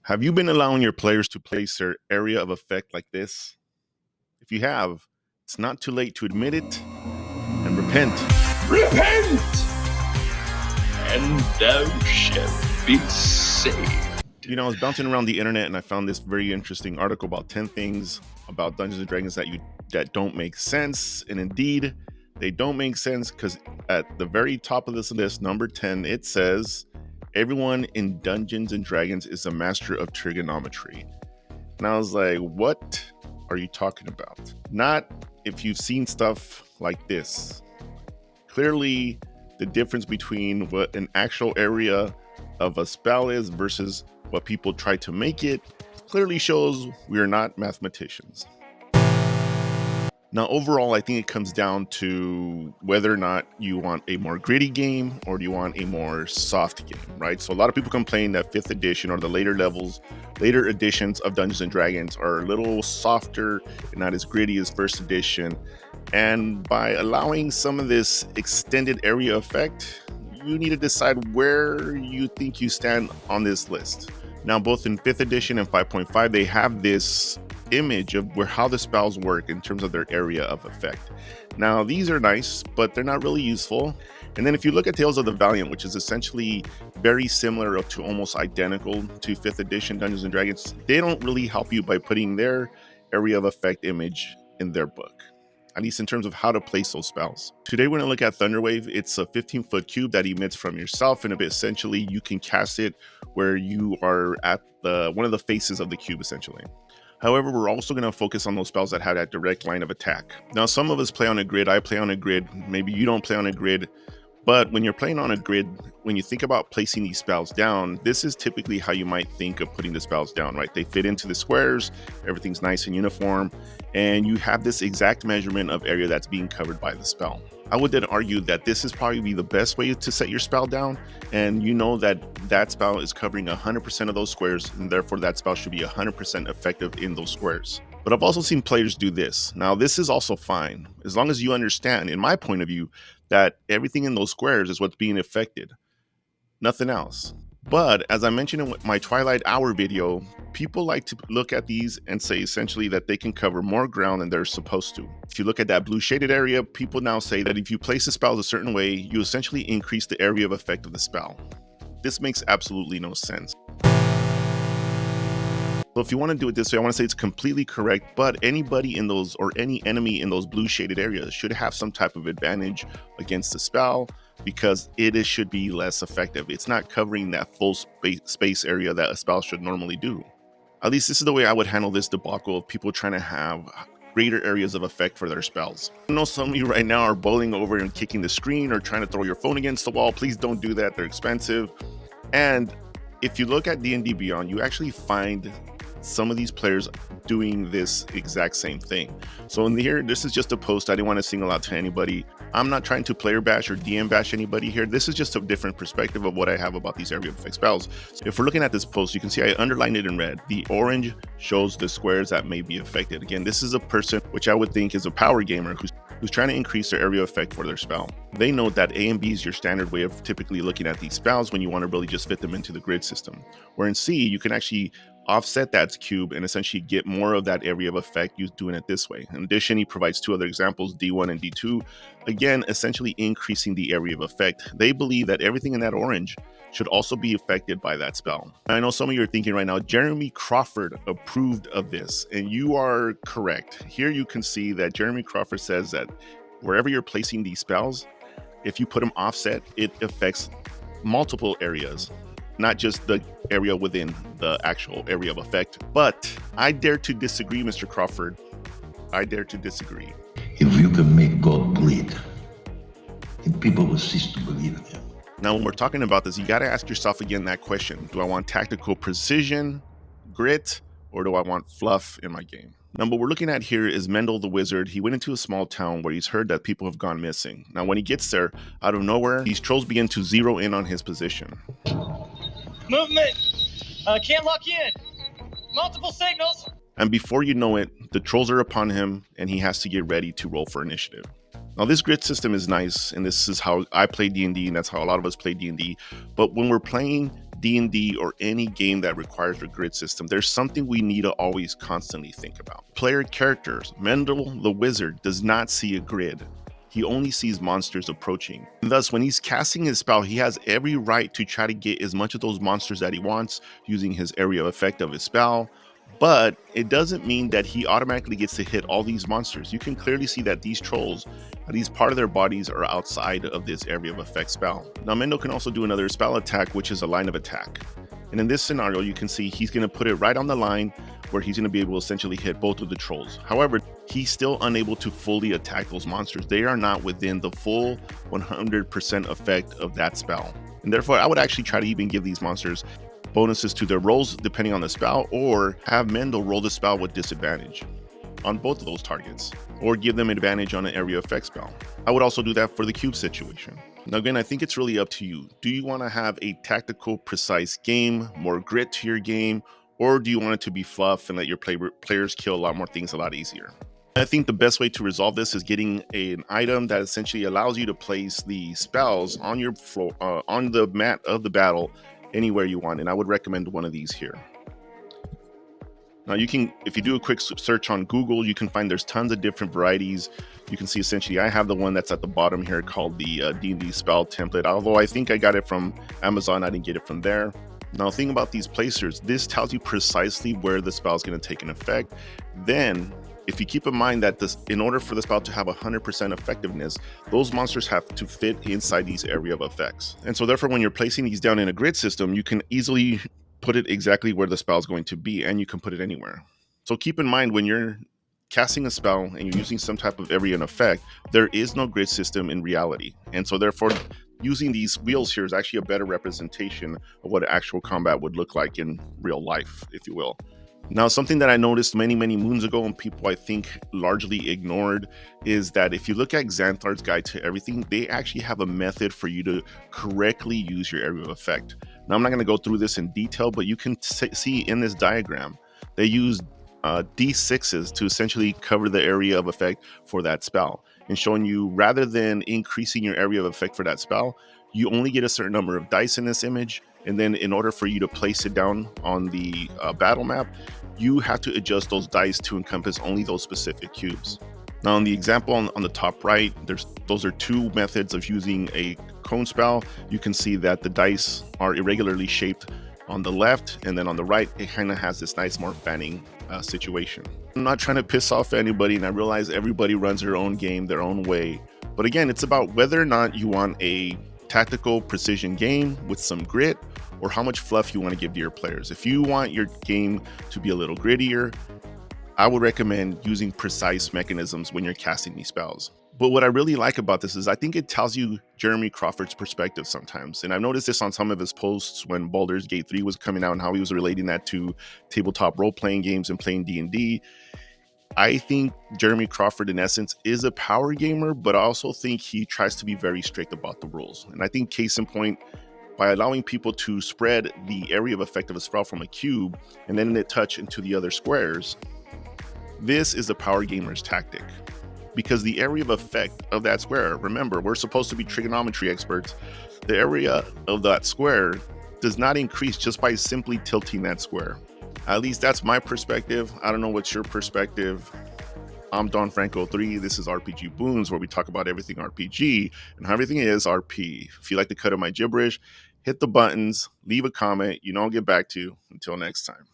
Have you been allowing your players to place their area of effect like this? If you have, it's not too late to admit it and repent. Repent! And thou shalt be saved. You know, I was bouncing around the internet and I found this very interesting article about 10 things about Dungeons and Dragons that don't make sense. And indeed, they don't make sense because at the very top of this list, number 10, it says, everyone in Dungeons and Dragons is a master of trigonometry. And I was like, what are you talking about? Not if you've seen stuff like this. Clearly, the difference between what an actual area of a spell is versus what people try to make it clearly shows we are not mathematicians. Now, overall, I think it comes down to whether or not you want a more gritty game or do you want a more soft game, right? So a lot of people complain that 5th edition or the later editions of Dungeons and Dragons are a little softer and not as gritty as 1st edition. And by allowing some of this extended area effect, you need to decide where you think you stand on this list. Now, both in 5th edition and 5.5, they have this image of how the spells work in terms of their area of effect. Now, these are nice, but they're not really useful. And then if you look at Tales of the Valiant, which is essentially very similar to almost identical to 5th edition Dungeons and Dragons, they don't really help you by putting their area of effect image in their book, at least in terms of how to place those spells. Today, we're going to look at Thunderwave. It's a 15-foot cube that emits from yourself, and essentially you can cast it where you are at one of the faces of the cube, essentially. However, we're also going to focus on those spells that have that direct line of attack. Now, some of us play on a grid. I play on a grid. Maybe you don't play on a grid. But when you're playing on a grid, when you think about placing these spells down, this is typically how you might think of putting the spells down, right? They fit into the squares, everything's nice and uniform, and you have this exact measurement of area that's being covered by the spell. I would then argue that this is probably the best way to set your spell down, and you know that spell is covering 100% of those squares, and therefore that spell should be 100% effective in those squares. But I've also seen players do this. Now, this is also fine, as long as you understand, in my point of view, that everything in those squares is what's being affected, nothing else. But as I mentioned in my Twilight Hour video, people like to look at these and say essentially that they can cover more ground than they're supposed to. If you look at that blue shaded area, people now say that if you place the spells a certain way, you essentially increase the area of effect of the spell. This makes absolutely no sense. So if you want to do it this way, I want to say it's completely correct, but anybody in those or any enemy in those blue shaded areas should have some type of advantage against the spell because it should be less effective. It's not covering that full space area that a spell should normally do. At least this is the way I would handle this debacle of people trying to have greater areas of effect for their spells. I know some of you right now are bowling over and kicking the screen or trying to throw your phone against the wall. Please don't do that. They're expensive. And if you look at D&D Beyond, you actually find some of these players doing this exact same thing. So in here, this is just a post. I didn't want to single out to anybody. I'm not trying to player bash or DM bash anybody here. This is just a different perspective of what I have about these area of effect spells. So if we're looking at this post, you can see I underlined it in red. The orange shows the squares that may be affected. Again, this is a person, which I would think is a power gamer who's trying to increase their area of effect for their spell. They note that A and B is your standard way of typically looking at these spells when you want to really just fit them into the grid system. Where in C, you can actually offset that cube and essentially get more of that area of effect you doing it this way. In addition, he provides two other examples, D1 and D2, again, essentially increasing the area of effect. They believe that everything in that orange should also be affected by that spell. I know some of you are thinking right now, Jeremy Crawford approved of this, and you are correct. Here you can see that Jeremy Crawford says that wherever you're placing these spells, if you put them offset, it affects multiple areas, not just the area within the actual area of effect. But I dare to disagree, Mr. Crawford. I dare to disagree. If you can make God bleed, then people will cease to believe in him. Now, when we're talking about this, you got to ask yourself again that question. Do I want tactical precision, grit, or do I want fluff in my game? Now, what we're looking at here is Mendel the Wizard. He went into a small town where he's heard that people have gone missing. Now, when he gets there, out of nowhere, these trolls begin to zero in on his position. Movement! Can't lock in! Multiple signals! And before you know it, the trolls are upon him and he has to get ready to roll for initiative. Now, this grid system is nice, and this is how I play D&D, and that's how a lot of us play D&D. But when we're playing D&D or any game that requires a grid system, there's something we need to always constantly think about. Player characters. Mendel the wizard does not see a grid. He only sees monsters approaching. And thus, when he's casting his spell, he has every right to try to get as much of those monsters that he wants using his area of effect of his spell. But it doesn't mean that he automatically gets to hit all these monsters. You can clearly see that these trolls, at least part of their bodies, are outside of this area of effect spell. Now, Mendel can also do another spell attack, which is a line of attack. And in this scenario, you can see he's going to put it right on the line where he's going to be able to essentially hit both of the trolls. However, he's still unable to fully attack those monsters. They are not within the full 100% effect of that spell. And therefore, I would actually try to even give these monsters bonuses to their rolls depending on the spell, or have Mendel roll the spell with disadvantage on both of those targets, or give them advantage on an area effect spell. I would also do that for the cube situation. Now again, I think it's really up to you. Do you want to have a tactical, precise game, more grit to your game, or do you want it to be fluff and let your players kill a lot more things a lot easier? I think the best way to resolve this is getting an item that essentially allows you to place the spells on your floor, on the mat of the battle, anywhere you want, and I would recommend one of these here. Now you can, if you do a quick search on Google, you can find there's tons of different varieties. You can see essentially I have the one that's at the bottom here called the D&D spell template, although I think I got it from Amazon. I didn't get it from there. Now, the thing about these placers, this tells you precisely where the spell is going to take an effect. Then, if you keep in mind that this, in order for the spell to have 100% effectiveness, those monsters have to fit inside these area of effects. And so therefore, when you're placing these down in a grid system, you can easily put it exactly where the spell is going to be, and you can put it anywhere. So keep in mind when you're casting a spell and you're using some type of area and effect, there is no grid system in reality. And so therefore, using these wheels here is actually a better representation of what actual combat would look like in real life, if you will. Now, something that I noticed many moons ago and people I think largely ignored is that if you look at Xanthar's Guide to Everything, they actually have a method for you to correctly use your area of effect. Now, I'm not going to go through this in detail, but you can see in this diagram, they use D6s to essentially cover the area of effect for that spell, and showing you rather than increasing your area of effect for that spell, you only get a certain number of dice in this image. And then in order for you to place it down on the battle map, you have to adjust those dice to encompass only those specific cubes. Now, in the example on the top right, those are two methods of using a cone spell. You can see that the dice are irregularly shaped on the left, and then on the right, it kind of has this nice more fanning situation. I'm not trying to piss off anybody, and I realize everybody runs their own game their own way. But again, it's about whether or not you want a tactical precision game with some grit, or how much fluff you want to give to your players. If you want your game to be a little grittier, I would recommend using precise mechanisms when you're casting these spells. But what I really like about this is I think it tells you Jeremy Crawford's perspective sometimes. And I've noticed this on some of his posts when Baldur's Gate 3 was coming out and how he was relating that to tabletop role-playing games and playing D&D. I think Jeremy Crawford, in essence, is a power gamer, but I also think he tries to be very strict about the rules. And I think case in point, by allowing people to spread the area of effect of a spell from a cube and then it touch into the other squares, this is the power gamer's tactic. Because the area of effect of that square, remember, we're supposed to be trigonometry experts, the area of that square does not increase just by simply tilting that square. At least that's my perspective. I don't know what's your perspective. I'm Don Franco 3. This is RPG Boons, where we talk about everything RPG and how everything is RP. If you like the cut of my gibberish, hit the buttons, leave a comment. I'll get back to you. Until next time.